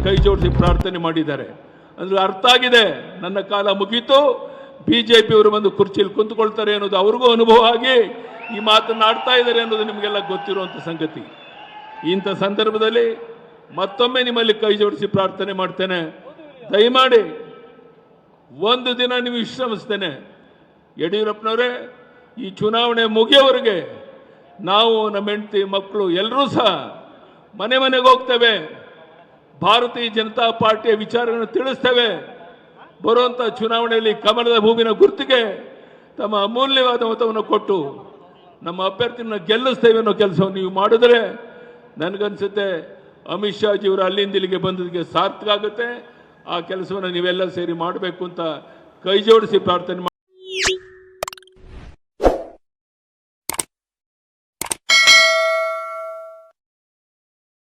ಕೈ ಜೋಡಿಸಿ ಪ್ರಾರ್ಥನೆ ಮಾಡಿದ್ದಾರೆ. ಅಂದ್ರೆ ಅರ್ಥ ಆಗಿದೆ, ನನ್ನ ಕಾಲ ಮುಗೀತು, ಬಿಜೆಪಿಯವರು ಬಂದು ಕುರ್ಚಿಯಲ್ಲಿ ಕುಂತ್ಕೊಳ್ತಾರೆ ಅನ್ನೋದು ಅವ್ರಿಗೂ ಅನುಭವ ಆಗಿ ಈ ಮಾತನ್ನು ಆಡ್ತಾ ಇದ್ದಾರೆ ಅನ್ನೋದು ನಿಮಗೆಲ್ಲ ಗೊತ್ತಿರುವಂಥ ಸಂಗತಿ. ಇಂಥ ಸಂದರ್ಭದಲ್ಲಿ ಮತ್ತೊಮ್ಮೆ ನಿಮ್ಮಲ್ಲಿ ಕೈ ಜೋಡಿಸಿ ಪ್ರಾರ್ಥನೆ ಮಾಡ್ತೇನೆ, ದಯಮಾಡಿ ಒಂದು ದಿನ ನೀವು ವಿಶ್ರಮಿಸ್ತೇನೆ. ಯಡಿಯೂರಪ್ಪನವರೇ, ಈ ಚುನಾವಣೆ ಮುಗಿಯೋವರೆಗೆ ನಾವು ನಮ್ಮ ಹೆಂಡತಿ ಮಕ್ಕಳು ಎಲ್ಲರೂ ಸಹ ಮನೆ ಮನೆಗೆ ಹೋಗ್ತೇವೆ, ಭಾರತೀಯ ಜನತಾ ಪಾರ್ಟಿಯ ವಿಚಾರಗಳನ್ನು ತಿಳಿಸ್ತೇವೆ. ಬರುವಂಥ ಚುನಾವಣೆಯಲ್ಲಿ ಕಮಲದ ಹೂವಿನ ಗುರುತಿಗೆ ತಮ್ಮ ಅಮೂಲ್ಯವಾದ ಮತವನ್ನು ಕೊಟ್ಟು ನಮ್ಮ ಅಭ್ಯರ್ಥಿನ ಗೆಲ್ಲಿಸ್ತೇವೆ ಅನ್ನೋ ಕೆಲಸವನ್ನು ನೀವು ಮಾಡಿದ್ರೆ ನನಗನ್ಸುತ್ತೆ ಅಮಿತ್ ಶಾ ಜಿಯವರು ಅಲ್ಲಿಂದ ಇಲ್ಲಿಗೆ ಬಂದದಕ್ಕೆ ಸಾರ್ಥಕ ಆಗುತ್ತೆ. ಆ ಕೆಲಸವನ್ನು ನೀವೆಲ್ಲ ಸೇರಿ ಮಾಡಬೇಕು ಅಂತ ಕೈ ಜೋಡಿಸಿ ಪ್ರಾರ್ಥನೆ